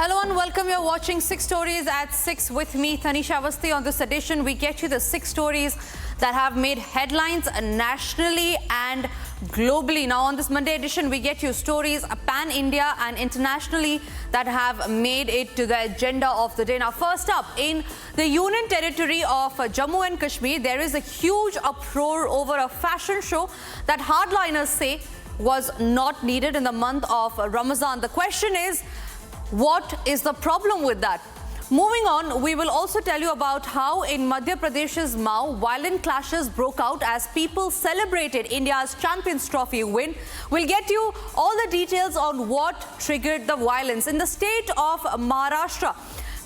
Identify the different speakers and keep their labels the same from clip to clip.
Speaker 1: Hello and welcome. You're watching 6 Stories at 6 with me, Tanisha Avasthi. On this edition, we get you the 6 stories that have made headlines nationally and globally. Now, on this Monday edition, we get you stories pan-India and internationally that have made it to the agenda of the day. Now, first up, in the Union Territory of Jammu and Kashmir, there is a huge uproar over a fashion show that hardliners say was not needed in the month of Ramadan. The question is, what is the problem with that? Moving on, we will also tell you about how in Madhya Pradesh's Mao, violent clashes broke out as people celebrated India's Champions Trophy win. We'll get you all the details on what triggered the violence. In the state of Maharashtra,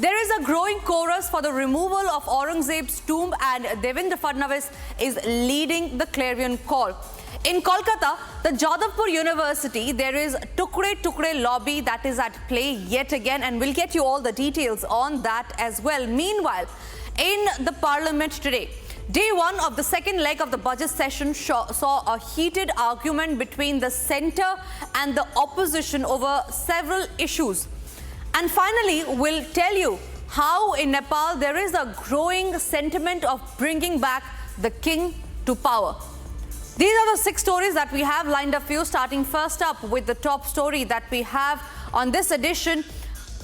Speaker 1: there is a growing chorus for the removal of Aurangzeb's tomb, and Devendra Fadnavis is leading the clarion call. In Kolkata, the Jadavpur University, there is Tukde Tukde lobby that is at play yet again, and we'll get you all the details on that as well. Meanwhile, in the Parliament today, day one of the second leg of the budget session saw a heated argument between the centre and the opposition over several issues. And finally, we'll tell you how in Nepal there is a growing sentiment of bringing back the king to power. These are the 6 stories that we have lined up for you, starting first up with the top story that we have on this edition,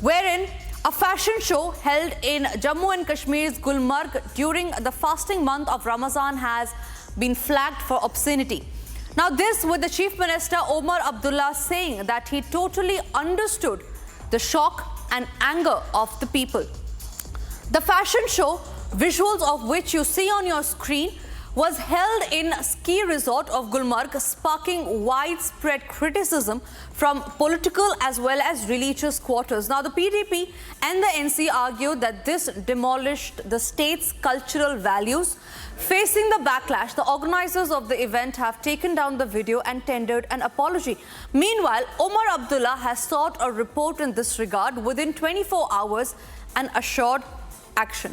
Speaker 1: wherein a fashion show held in Jammu and Kashmir's Gulmarg during the fasting month of Ramadan has been flagged for obscenity. Now, this with the Chief Minister Omar Abdullah saying that he totally understood the shock and anger of the people. The fashion show, visuals of which you see on your screen, was held in ski resort of Gulmarg, sparking widespread criticism from political as well as religious quarters. Now, the PDP and the NC argued that this demolished the state's cultural values. Facing the backlash, the organizers of the event have taken down the video and tendered an apology. Meanwhile, Omar Abdullah has sought a report in this regard within 24 hours and assured action.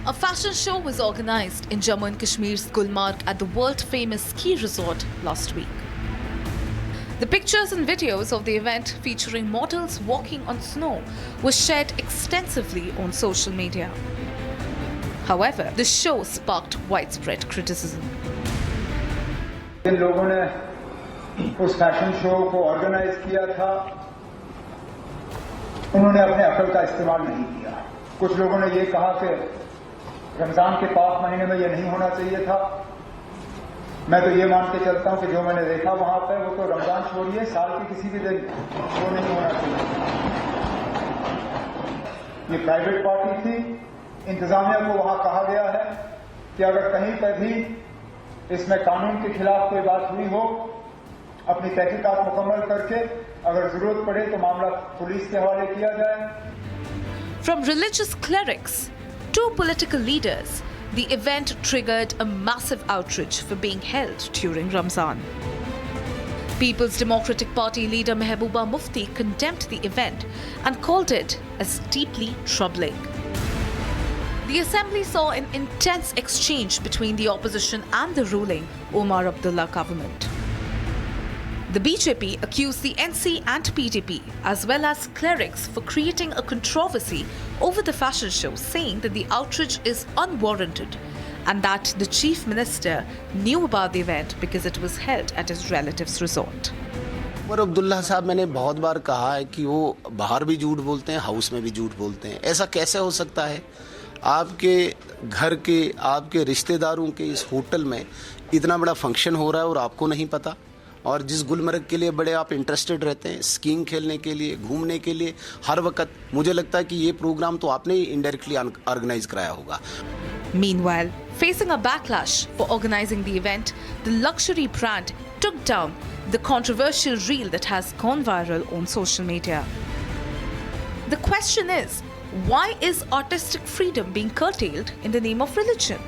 Speaker 2: A fashion show was organized in Jammu and Kashmir's Gulmarg at the world-famous ski resort last week. The pictures and videos of the event featuring models walking on snow were shared extensively on social media. However, the show sparked widespread criticism.
Speaker 3: जिन लोगों ने उस fashion show को organise किया था, उन्होंने अपने अकल का इस्तेमाल नहीं किया। कुछ लोगों ने ये कहा कि रमजान के पाक महीने में ये नहीं होना चाहिए था। मैं तो ये मान के चलता हूं कि जो मैंने देखा वहां पर, वो तो रमजान छोड़िए, साल के किसी भी दिन वो नहीं होना चाहिए। ये प्राइवेट पार्टी थी। इंतजामिया को वहां कहा गया है कि अगर कहीं पर भी इसमें कानून के खिलाफ कोई बात हुई हो, अपनी तहकीकात मुकम्मल करके अगर जरूरत पड़े तो मामला पुलिस के हवाले किया जाए।
Speaker 2: From religious clerics to political leaders, the event triggered a massive outrage for being held during Ramzan. People's Democratic Party leader Mehbooba Mufti condemned the event and called it as deeply troubling. The assembly saw an intense exchange between the opposition and the ruling Omar Abdullah government. The BJP accused the NC and PDP as well as clerics for creating a controversy over the fashion show, saying that the outrage is unwarranted and that the chief minister knew about the event because it was held at his relative's resort.
Speaker 4: Omar Abdullah साहब, मैंने बहुत बार कहा है कि वो बाहर भी झूठ बोलते हैं, हाउस में भी झूठ बोलते हैं। ऐसा कैसे हो सकता है? आपके घर के, आपके रिश्तेदारों के इस होटल में इतना बड़ा फंक्शन हो रहा है और आपको नहीं पता? और जिस गुलमर्ग के लिए बड़े आप इंटरेस्टेड रहते हैं, स्कीइंग खेलने के लिए, घूमने के लिए हर वक्त, मुझे लगता है कि ये प्रोग्राम तो आपने ही इनडायरेक्टली ऑर्गेनाइज कराया होगा।
Speaker 2: Meanwhile, facing a backlash for organizing the event, the luxury brand took down the controversial reel that has gone viral on social media. The question is, why is artistic freedom being curtailed in the name of religion?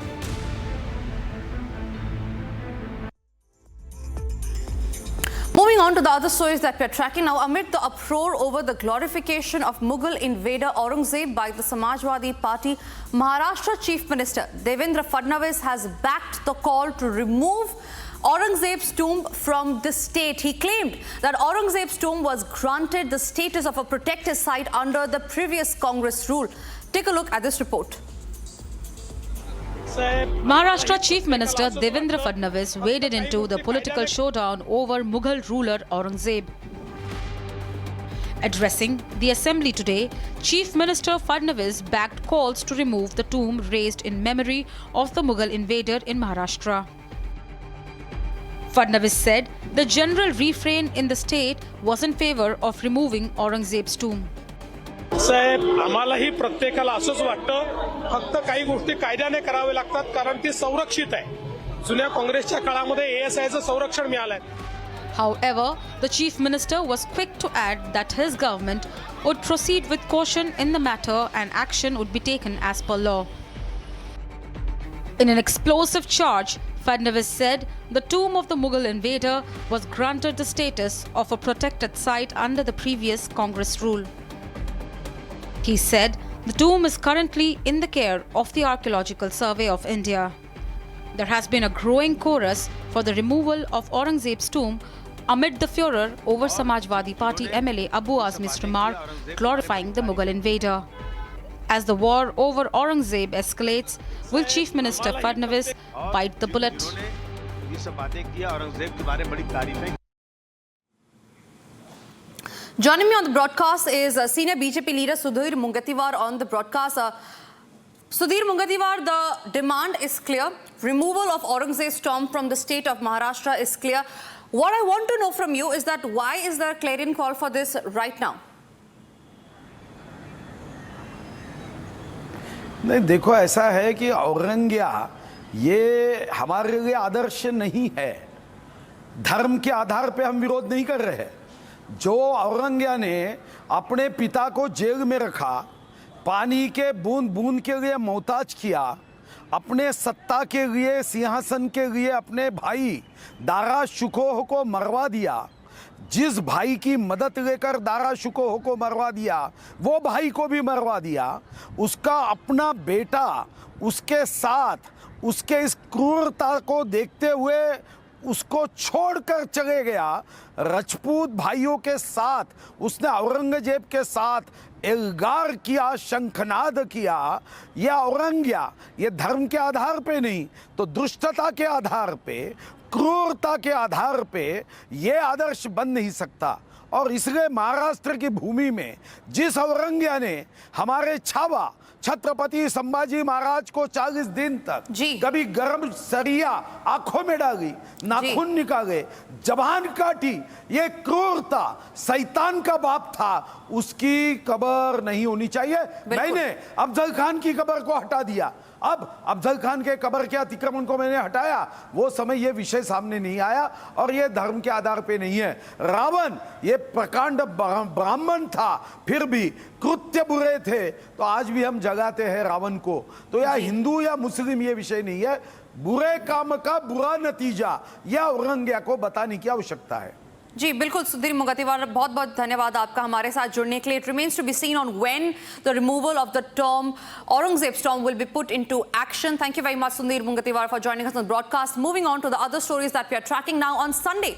Speaker 1: Moving on to the other stories that we're tracking now, amid the uproar over the glorification of Mughal invader Aurangzeb by the Samajwadi Party, Maharashtra Chief Minister Devendra Fadnavis has backed the call to remove Aurangzeb's tomb from the state. He claimed that Aurangzeb's tomb was granted the status of a protected site under the previous Congress rule. Take a look at this report.
Speaker 2: Maharashtra Chief Minister Devendra Fadnavis waded into the political showdown over Mughal ruler Aurangzeb. Addressing the assembly today, Chief Minister Fadnavis backed calls to remove the tomb raised in memory of the Mughal invader in Maharashtra. Fadnavis said the general refrain in the state was in favor of removing Aurangzeb's tomb.
Speaker 5: साहेब आम्हालाही प्रत्येकाला असंच वाटतं फक्त काही गोष्टी कायद्याने करावे लागतात कारण ती संरक्षित आहे जुन्या काँग्रेसच्या काळामध्ये एएसआयचं संरक्षण मिळालंय.
Speaker 2: However, the Chief Minister was quick to add that his government would proceed with caution in the matter and action would be taken as per law. In an explosive charge, Fadnavis said the tomb of the Mughal invader was granted the status of a protected site under the previous Congress rule. He said the tomb is currently in the care of the Archaeological Survey of India. There has been a growing chorus for the removal of Aurangzeb's tomb amid the furor over Samajwadi Party MLA Abu Azmi's remark glorifying the Mughal invader. As the war over Aurangzeb escalates, will Chief Minister Fadnavis bite the bullet?
Speaker 1: Joining me on the broadcast is senior BJP leader Sudhir Mungatiwar on the broadcast. Sudhir Mungatiwar, the demand is clear. Removal of Aurangzeb's tomb from the state of Maharashtra is clear. What I want to know from you is that why is there a clarion call for this right now?
Speaker 6: नहीं देखो ऐसा है कि औरंगिया ये हमारे लिए आदर्श नहीं है. धर्म के आधार पे हम विरोध नहीं कर रहे हैं. जो औरंगिया ने अपने पिता को जेल में रखा, पानी के बूंद बूंद के लिए मोहताज किया, अपने सत्ता के लिए सिंहासन के लिए अपने भाई दारा शुकोह को मरवा दिया. जिस भाई की मदद लेकर दारा शुकोह को मरवा दिया वो भाई को भी मरवा दिया. उसका अपना बेटा उसके साथ उसके इस क्रूरता को देखते हुए उसको छोड़कर चले गया. राजपूत भाइयों के साथ उसने औरंगजेब के साथ एल्गार किया, शंखनाद किया. यह औरंगिया ये धर्म के आधार पे नहीं तो दुष्टता के आधार पे, क्रूरता के आधार पे ये आदर्श बन नहीं सकता. और इसलिए महाराष्ट्र की भूमि में जिस औरंगिया ने हमारे छावा छत्रपति संभाजी महाराज को 40 दिन तक कभी गर्म सरिया आंखों में डाली, नाखून निकाले, जबान काटी, ये क्रूरता शैतान का बाप था, उसकी कब्र नहीं होनी चाहिए. मैंने अफजल खान की कब्र को हटा दिया. अब अफजल खान के कब्र के अतिक्रमण को मैंने हटाया. वो समय ये विषय सामने नहीं आया और ये धर्म के आधार पे नहीं है. रावण ये प्रकांड ब्राह्मण था फिर भी कृत्य बुरे थे तो आज भी हम जगाते हैं रावण को. तो या हिंदू या मुस्लिम ये विषय नहीं है. बुरे काम का बुरा नतीजा यह औरंगिया को बताने की आवश्यकता है.
Speaker 1: जी बिल्कुल सुधीर मुंगतीवार, बहुत बहुत धन्यवाद आपका हमारे साथ जुड़ने के लिए. It remains to be seen on when the removal of the tomb, Aurangzeb's tomb, will be put into action. Thank you very much, Sudhir Mungatiwar, for joining us on the broadcast. Moving on to the other stories that we are tracking now. On Sunday,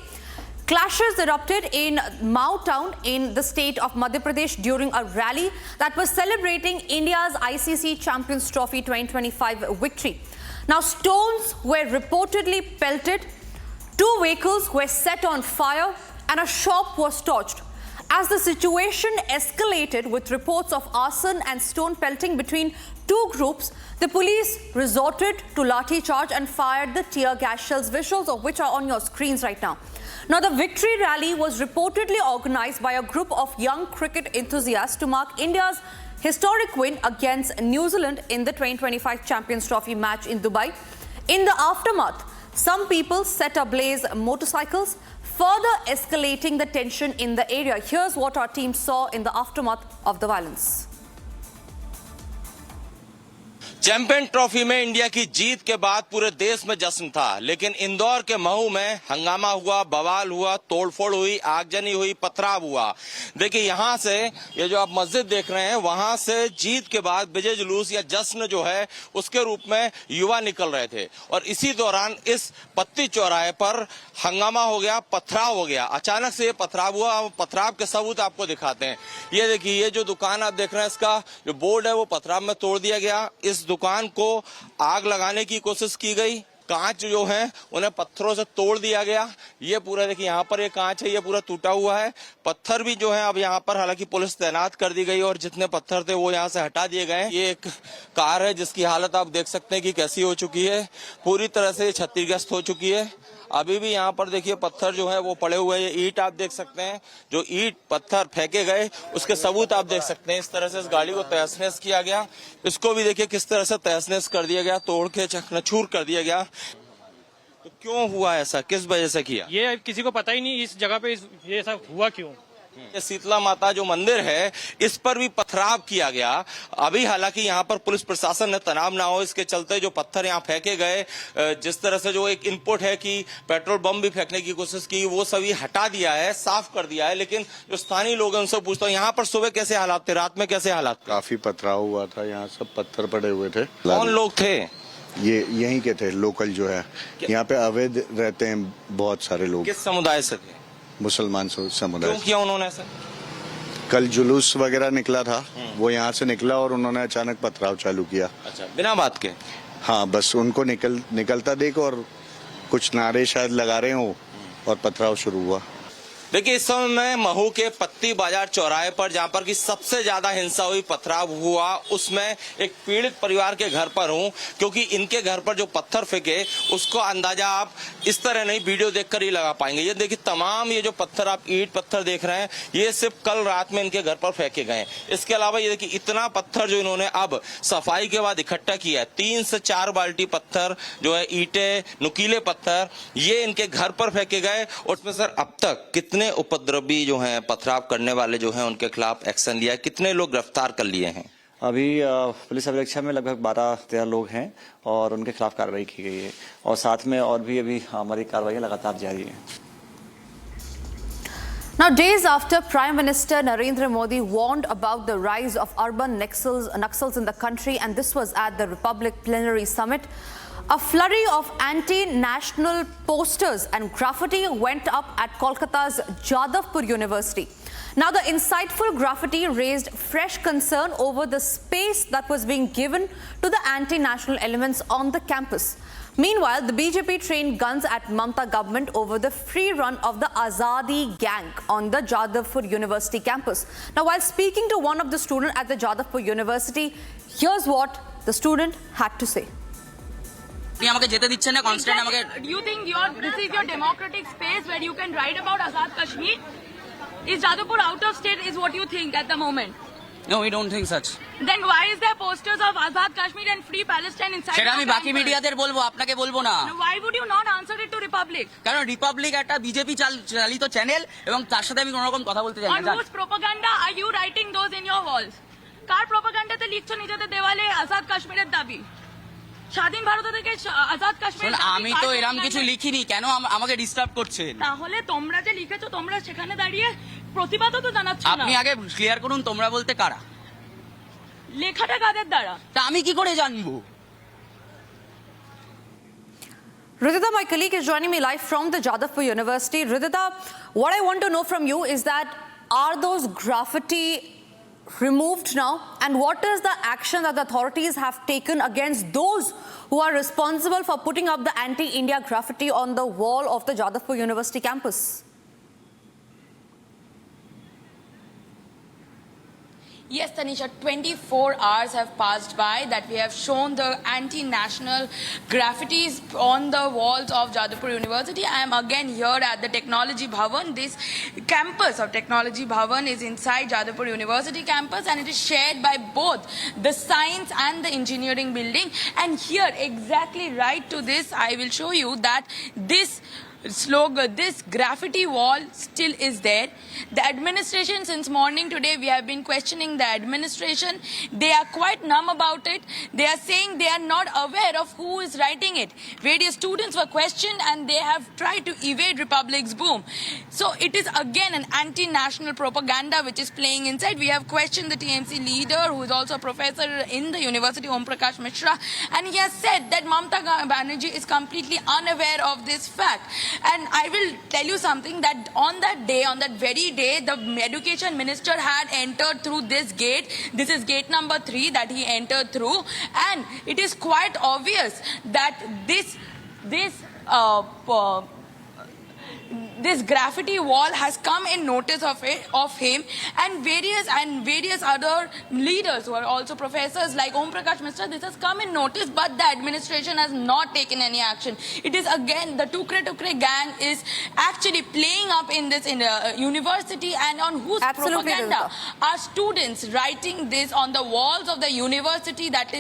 Speaker 1: clashes erupted in Mao town in the state of Madhya Pradesh during a rally that was celebrating India's ICC Champions Trophy 2025 victory. Now, stones were reportedly pelted, 2 vehicles were set on fire, and a shop was torched. As the situation escalated with reports of arson and stone pelting between 2 groups, the police resorted to lathi charge and fired the tear gas shells, visuals of which are on your screens right now. Now, the victory rally was reportedly organized by a group of young cricket enthusiasts to mark India's historic win against New Zealand in the 2025 Champions Trophy match in Dubai. In the aftermath, some people set ablaze motorcycles, further escalating the tension in the area. Here's what our team saw in the aftermath of the violence.
Speaker 7: Champion trophy में India की जीत के बाद पूरे देश में जश्न था, लेकिन इंदौर के महू में हंगामा हुआ, बवाल हुआ, तोड़फोड़ हुई, आगजनी हुई, पथराव हुआ। देखिए यहां से ये जो आप मस्जिद देख रहे हैं, वहां से जीत के बाद विजय जुलूस या जश्न जो है उसके रूप में युवा निकल रहे थे और इसी दौरान इस पत्ती चौराहे पर हंगामा हो गया, पथराव हो गया। अचानक से ये पथराव हुआ। पथराव के सबूत आपको दिखाते हैं। ये देखिए, ये जो दुकान आप देख रहे हैं, इसका जो बोर्ड है वो पथराव में तोड़ दिया गया। इस दुकान को आग लगाने की कोशिश की गई। कांच जो है उन्हें पत्थरों से तोड़ दिया गया। ये पूरा देखिए, यहाँ पर ये कांच है, ये पूरा टूटा हुआ है। पत्थर भी जो है अब यहाँ पर हालांकि पुलिस तैनात कर दी गई और जितने पत्थर थे वो यहाँ से हटा दिए गए। ये एक कार है जिसकी हालत आप देख सकते हैं कि कैसी हो चुकी है, पूरी तरह से क्षतिग्रस्त हो चुकी है। अभी भी यहाँ पर देखिए पत्थर जो है वो पड़े हुए हैं। ईंट आप देख सकते हैं, जो ईंट पत्थर फेंके गए उसके सबूत आप देख सकते हैं। इस तरह से इस गाड़ी को तहस-नहस किया गया। इसको भी देखिए किस तरह से तहस-नहस कर दिया गया, तोड़ के चकनाचूर कर दिया गया। तो क्यों हुआ ऐसा, किस वजह से किया,
Speaker 5: ये किसी को पता ही नहीं इस जगह पे ये ऐसा हुआ क्यों।
Speaker 7: ये शीतला माता जो मंदिर है इस पर भी पथराव किया गया। अभी हालांकि यहाँ पर पुलिस प्रशासन ने तनाव ना हो इसके चलते जो पत्थर यहाँ फेंके गए, जिस तरह से जो एक इनपुट है कि पेट्रोल बम भी फेंकने की कोशिश की, वो सभी हटा दिया है, साफ कर दिया है। लेकिन जो स्थानीय लोग हैं उनसे पूछता हूँ, यहाँ पर सुबह कैसे हालात थे, रात में कैसे हालात थे?
Speaker 8: काफी पथराव हुआ था, यहाँ सब पत्थर पड़े हुए थे।
Speaker 7: कौन लोग थे?
Speaker 8: ये यहीं के थे, लोकल जो है। यहाँ पे अवैध रहते हैं बहुत सारे लोग।
Speaker 7: किस समुदाय से थे?
Speaker 8: मुसलमान समुदाय।
Speaker 7: क्यों किया उन्होंने ऐसा?
Speaker 8: कल जुलूस वगैरह निकला था, वो यहाँ से निकला और उन्होंने अचानक पथराव चालू किया।
Speaker 7: अच्छा, बिना बात के?
Speaker 8: हाँ, बस उनको निकलता देख और कुछ नारे शायद लगा रहे हो और पथराव शुरू हुआ।
Speaker 7: देखिए इस समय मैं महू के पत्ती बाजार चौराहे पर, जहां पर की सबसे ज्यादा हिंसा हुई, पथराव हुआ, उसमें एक पीड़ित परिवार के घर पर हूं, क्योंकि इनके घर पर जो पत्थर फेंके उसको अंदाजा आप इस तरह नहीं वीडियो देखकर ही लगा पाएंगे। ये देखिए तमाम ये जो पत्थर आप ईंट पत्थर देख रहे हैं, ये सिर्फ कल रात में इनके घर पर फेंके गए। इसके अलावा ये देखिए इतना पत्थर जो इन्होंने अब सफाई के बाद इकट्ठा किया है, 3 से 4 बाल्टी पत्थर जो है, ईंटें, नुकीले पत्थर, ये इनके घर पर फेंके गए। और उसमें सर अब तक कितने उपद्रवी जो हैं, पथराव करने वाले जो हैं, उनके खिलाफ एक्शन लिया है? कितने लोग गिरफ्तार कर लिए हैं?
Speaker 9: अभी पुलिस अभिरक्षा में लगभग 12-13 लोग हैं और उनके खिलाफ कार्रवाई की गई है और साथ में और भी अभी हमारी कार्रवाई लगातार जारी है।
Speaker 1: Now, days after Prime Minister Narendra Modi warned about the rise of urban Naxals in the country, and this was at the Republic Plenary Summit, a flurry of anti-national posters and graffiti went up at Kolkata's Jadavpur University. Now, the insightful graffiti raised fresh concern over the space that was being given to the anti-national elements on the campus. Meanwhile, the BJP trained guns at Mamata government over the free run of the Azadi gang on the Jadavpur University campus. Now, while speaking to one of the students at the Jadavpur University, here's what the student had to say.
Speaker 10: আমাকে যেতে দিচ্ছে না constant আমাকে
Speaker 11: Do you think this is your democratic space where you can write about Azad Kashmir? Is Jadavpur out of state is what you think at the moment?
Speaker 10: No, we don't think such.
Speaker 11: Then why is there posters of Azad Kashmir and Free Palestine inside?
Speaker 10: সেটা আমি
Speaker 11: your
Speaker 10: বাকি
Speaker 11: campus?
Speaker 10: মিডিয়াদের বলবো, আপনাকে বলবো না।
Speaker 11: Now, why would you not answer it to Republic?
Speaker 10: কারণ Republic একটা BJP চালিত চ্যানেল এবং তার সাথে আমি কোনো রকম কথা বলতে চাই
Speaker 11: On
Speaker 10: না।
Speaker 11: whose propaganda are you writing those in your walls? কার প্রপাগান্ডাতে লিখছো নিজেদের দেওয়ালে আজাদ কাশ্মীরের দাবি? স্বাধীন ভারত থেকে আজাদ কাশ্মীর
Speaker 10: আমি তো এরকম কিছু লিখিনি, কেন আমাকে ডিস্টার্ব করছেন?
Speaker 11: তাহলে তোমরা যে লিখেছো তোমরা সেখানে দাঁড়িয়ে প্রতিবাদও তো জানাচ্ছ না।
Speaker 10: আপনি আগে ক্লিয়ার করুন তোমরা বলতে কারা?
Speaker 11: লেখাটা কাদের দ্বারা?
Speaker 10: তা আমি কি করে জানবো?
Speaker 1: Ridhita, my colleague, is joining me live from the Jadavpur University. Ridhita, what I want to know from you is that are those graffiti removed now, and what is the action that the authorities have taken against those who are responsible for putting up the anti-India graffiti on the wall of the Jadavpur University campus?
Speaker 11: Yes, Tanisha, 24 hours have passed by that we have shown the anti-national graffitis on the walls of Jadavpur University. I am again here at the Technology Bhavan. This campus of Technology Bhavan is inside Jadavpur University campus and it is shared by both the science and the engineering building. And here, exactly right to this, I will show you that this slogan, this graffiti wall still is there. The administration, since morning today, we have been questioning the administration. They are quite numb about it. They are saying they are not aware of who is writing it. Various students were questioned and they have tried to evade Republic's boom. So it is again an anti-national propaganda which is playing inside. We have questioned the TMC leader, who is also a professor in the university, Om Prakash Mishra, and he has said that Mamata Banerjee is completely unaware of this fact. And I will tell you something, that on that day, on that very day, the education minister had entered through this gate. This is gate number 3 that he entered through, and it is quite obvious that this graffiti wall has come in notice of him, and various other leaders who are also professors like Om Prakash Mishra. This has come in notice, but the administration has not taken any action. It is again the Tukre gang is actually playing up in this university, and on whose
Speaker 1: Absolutely,
Speaker 11: propaganda are students writing this on the walls of the university that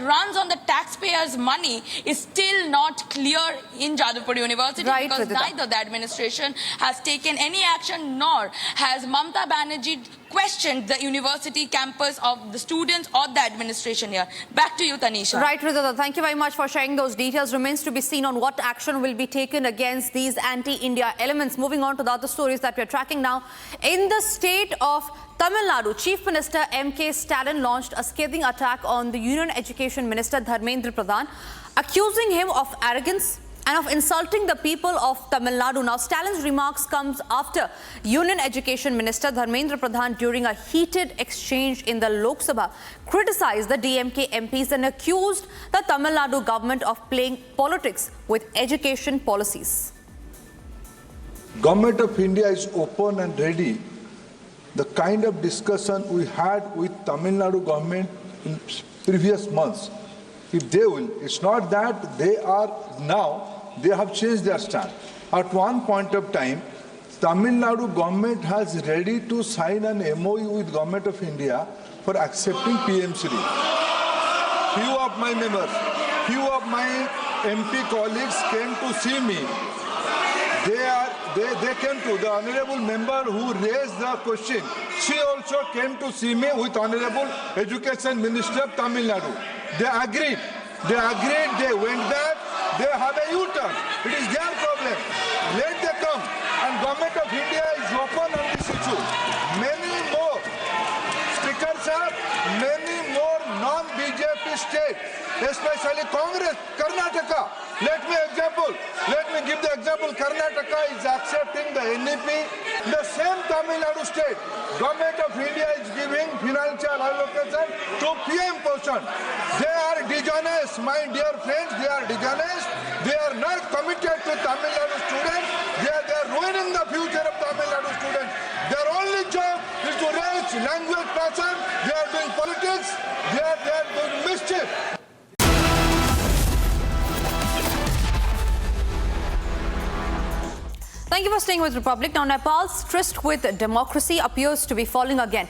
Speaker 11: runs on the taxpayers' money is still not clear in Jadavpur University,
Speaker 1: Right,
Speaker 11: because
Speaker 1: Vidita.
Speaker 11: neither the administration has taken any action, nor has Mamata Banerjee questioned the university campus of the students or the administration here. Back to you, Tanisha.
Speaker 1: Right, Ridhita. Thank you very much for sharing those details. Remains to be seen on what action will be taken against these anti-India elements. Moving on to the other stories that we're tracking now. In the state of Tamil Nadu, Chief Minister M.K. Stalin launched a scathing attack on the Union Education Minister Dharmendra Pradhan, accusing him of arrogance and of insulting the people of Tamil Nadu. Now, Stalin's remarks comes after Union Education Minister Dharmendra Pradhan, during a heated exchange in the Lok Sabha, criticized the DMK MPs and accused the Tamil Nadu government of playing politics with education policies.
Speaker 12: Government of India is open and ready. The kind of discussion we had with Tamil Nadu government in previous months, if they will, it's not that they are now, they have changed their stand. At one point of time, Tamil Nadu government has ready to sign an MOU with Government of India for accepting PMCD. Few of my members, few of my MP colleagues came to see me. They came to the honorable member who raised the question. She also came to see me with Honorable Education Minister of Tamil Nadu. They agreed, they went back, they have a U-turn. It is their problem. Let them come. And Government of India is open on this issue. Many more, Speaker sir, many more non-BJP states, especially Congress, Karnataka. Let me give the example. Karnataka is accepting the NEP. The same Tamil Nadu state, Government of India is giving financial allocation to PM portion. They are dishonest, my dear friends. They are dishonest. They are not committed to Tamil Nadu students. They are ruining the future of Tamil Nadu students. Their only job is to raise language passion. They are doing politics. They are doing mischief.
Speaker 1: Thank you for staying with Republic. Now, Nepal's tryst with democracy appears to be falling again.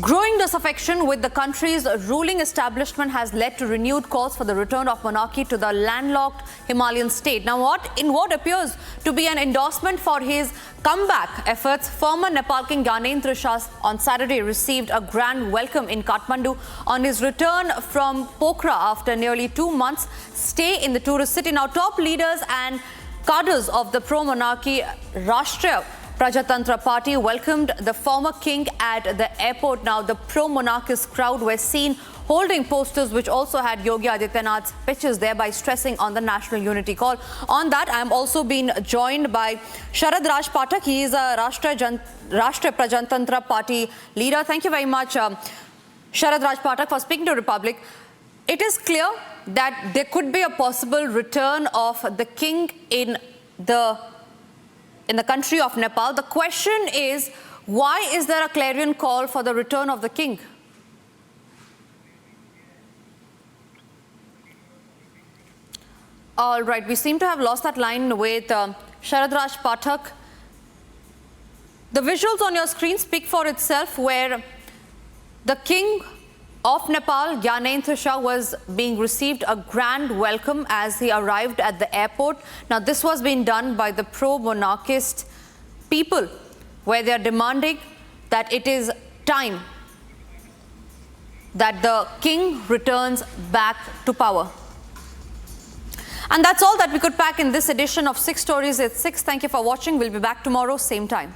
Speaker 1: Growing disaffection with the country's ruling establishment has led to renewed calls for the return of monarchy to the landlocked Himalayan state. Now, in what appears to be an endorsement for his comeback efforts, former Nepal King Gyanendra Shah on Saturday received a grand welcome in Kathmandu on his return from Pokhara after nearly 2 months' stay in the tourist city. Now, top leaders and cadres of the pro-monarchy Rashtriya Prajatantra Party welcomed the former king at the airport. Now, the pro-monarchist crowd were seen holding posters which also had Yogi Adityanath's pictures, thereby stressing on the national unity call. On that, I am also being joined by Sharad Raj Pathak. He is a Rashtriya Prajatantra Party leader. Thank you very much, Sharad Raj Pathak, for speaking to Republic. It is clear that there could be a possible return of the king in the country of Nepal. The question is, why is there a clarion call for the return of the king? All right, we seem to have lost that line with Sharad Raj Pathak. The visuals on your screen speak for itself, where the king of Nepal, Gyanendra Shah, was being received a grand welcome as he arrived at the airport. Now, this was being done by the pro-monarchist people, where they are demanding that it is time that the king returns back to power. And that's all that we could pack in this edition of 6 Stories at 6. Thank you for watching. We'll be back tomorrow, same time.